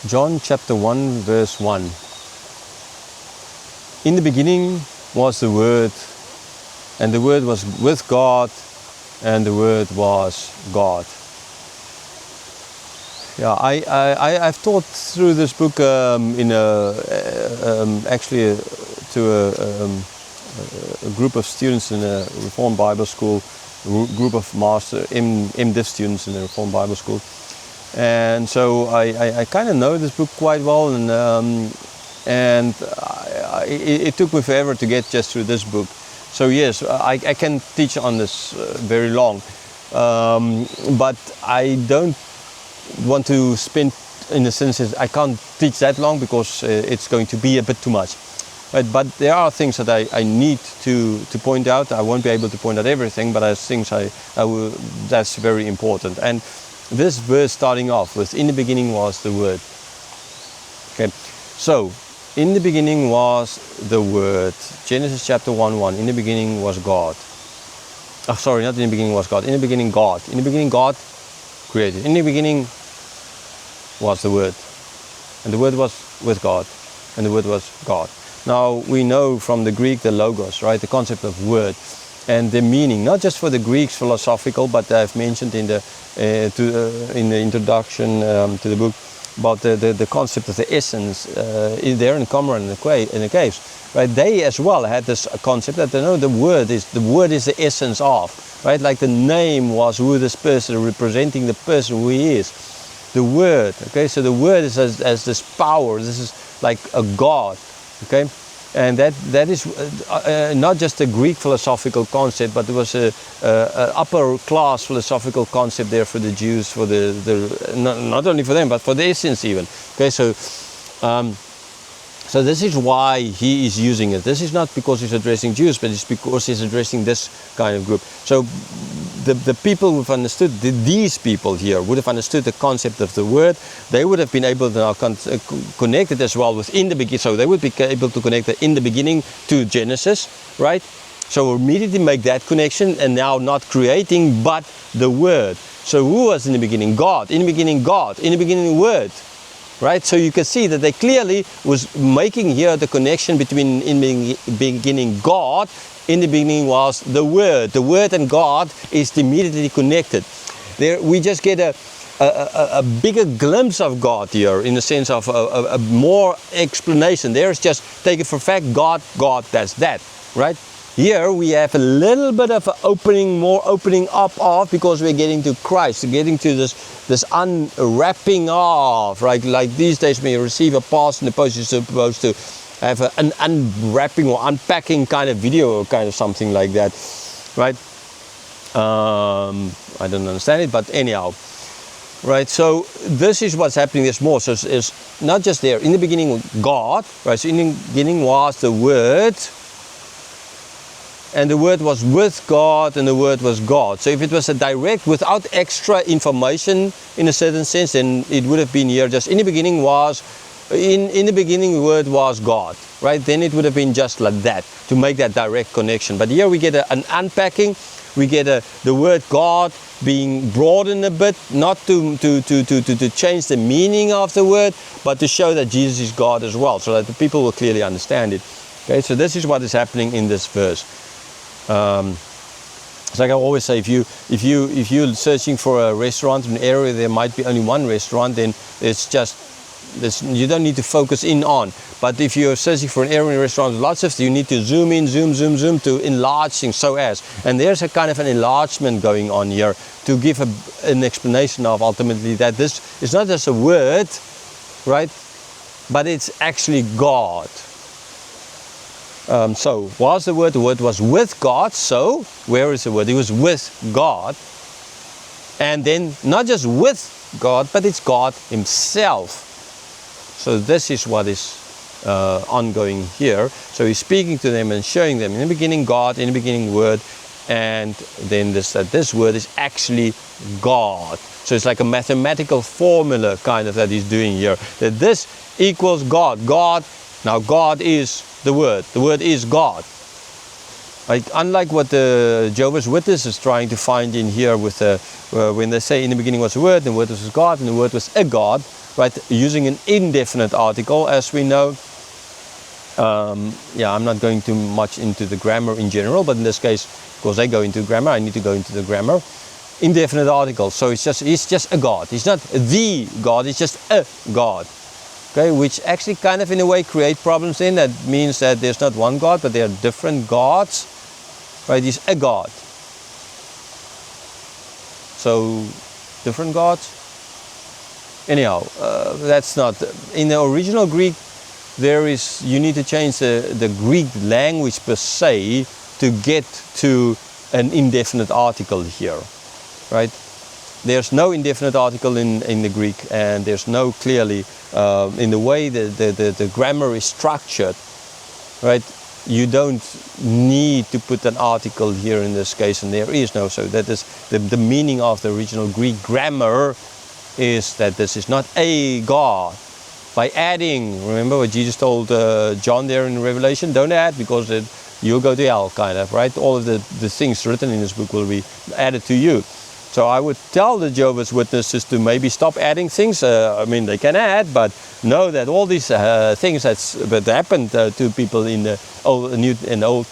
John chapter 1 verse 1. In the beginning was the Word, and the Word was with God, and the Word was God. Yeah, I've taught through this book to a group of students in a Reformed Bible School, a group of Master MDiv students in a Reformed Bible School. And so I kind of know this book quite well, and it took me forever to get just through this book. So yes, I can teach on this very long, but I don't want to spend, in a sense, I can't teach that long because it's going to be a bit too much. Right? But there are things that I need to point out. I won't be able to point out everything, but there's things I will, that's very important. And this verse starting off with, in the beginning was the Word. Okay, so in the beginning was the Word. Genesis chapter 1:1. In the beginning was God. Oh, sorry, not in the beginning was God. In the beginning God. In the beginning God created. In the beginning was the Word. And the Word was with God. And the Word was God. Now we know from the Greek the logos, right? The concept of word. And the meaning, not just for the Greeks philosophical, but I've mentioned in the introduction to the book about the concept of the essence there in Qumran in the caves, right? They as well had this concept that they know the word is the essence of, right? Like the name was who this person, representing the person who he is. The word, okay? So the word is as this power. This is like a God, okay? And that is not just a Greek philosophical concept, but it was a upper class philosophical concept there for the Jews, for not only for them, but for the essence even. Okay, so so this is why he is using it. This is not because he's addressing Jews, but it's because he's addressing this kind of group. So the people who've understood, these people here would have understood the concept of the word. They would have been able to now connect it as well with in the beginning. So they would be able to connect the in the beginning to Genesis, right? So immediately make that connection, and now not creating, but the word. So who was in the beginning? God. In the beginning, God. In the beginning, word. Right, so you can see that they clearly was making here the connection between in the beginning God, in the beginning was the Word. The Word and God is immediately connected. There we just get a bigger glimpse of God here, in the sense of a more explanation. There's just take it for fact, God, that's that, right? Here we have a little bit of more opening up of, because we're getting to Christ, getting to this unwrapping of, right? Like these days when you receive a parcel in the post, you're supposed to have an unwrapping or unpacking kind of video or kind of something like that, right? I don't understand it, but anyhow, right? So this is what's happening. There's more. So it's not just there. In the beginning, God, right? So in the beginning was the Word. And the Word was with God, and the Word was God. So if it was a direct, without extra information, in a certain sense, then it would have been here just in the beginning was, in the beginning the Word was God, right? Then it would have been just like that, to make that direct connection. But here we get an unpacking, we get the word God being broadened a bit, not to change the meaning of the word, but to show that Jesus is God as well, so that the people will clearly understand it. Okay, so this is what is happening in this verse. It's like I always say, if you're searching for a restaurant in an area there might be only one restaurant, then you don't need to focus in on. But if you're searching for an area in a restaurant with lots of, you need to zoom in, zoom to enlarge things, so as. And there's a kind of an enlargement going on here to give an explanation of ultimately that this is not just a word, right? But it's actually God. So was the Word was with God. So where is the Word? He was with God, and then not just with God, but it's God Himself. So this is what is ongoing here. So He's speaking to them and showing them in the beginning God, in the beginning Word, and then this Word is actually God. So it's like a mathematical formula kind of that He's doing here. That this equals God. Now God is the Word is God. Like, unlike what the Jehovah's Witness is trying to find in here with when they say in the beginning was the Word, and the Word was God, and the Word was a God, right? Using an indefinite article, as we know. Yeah, I'm not going too much into the grammar in general, but in this case, because I go into grammar, I need to go into the grammar. Indefinite article, so he's just a God. He's not the God, he's just a God. Okay, which actually kind of in a way create problems in. That means that there's not one God, but there are different gods. Right, he's a God. So, different gods? Anyhow, that's not, in the original Greek, you need to change the Greek language per se to get to an indefinite article here, right? There's no indefinite article in the Greek, and there's no clearly, in the way the grammar is structured, right? You don't need to put an article here in this case, and there is no, so that is the meaning of the original Greek grammar is that this is not a God. By adding, remember what Jesus told John there in Revelation, don't add because you'll go to hell, kind of, right? All of the things written in this book will be added to you. So I would tell the Jehovah's Witnesses to maybe stop adding things. I mean, they can add, but know that all these things that happened to people in the Old, New and Old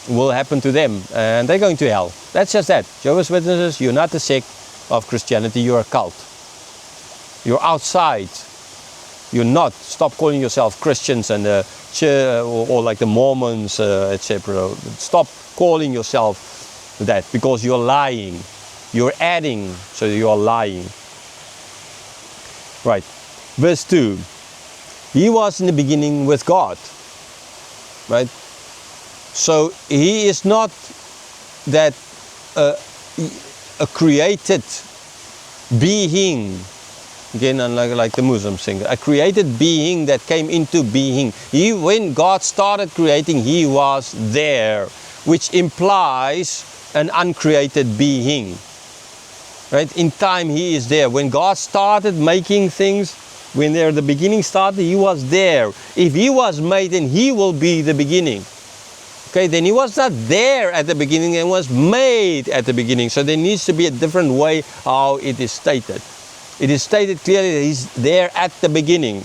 will happen to them, and they're going to hell. That's just that. Jehovah's Witnesses, you're not a sect of Christianity, you're a cult. You're outside. You're not. Stop calling yourself Christians and or like the Mormons, etc. Stop calling yourself that, because you're lying. You're adding, so you're lying. Right. Verse 2. He was in the beginning with God. Right. So he is not that a created being. Again, like the Muslims sing, a created being that came into being. When God started creating, he was there, which implies an uncreated being. Right? In time, he is there. When God started making things, when the beginning started, he was there. If he was made, then he will be the beginning. Okay, then he was not there at the beginning and was made at the beginning. So there needs to be a different way how it is stated. It is stated clearly that he's there at the beginning.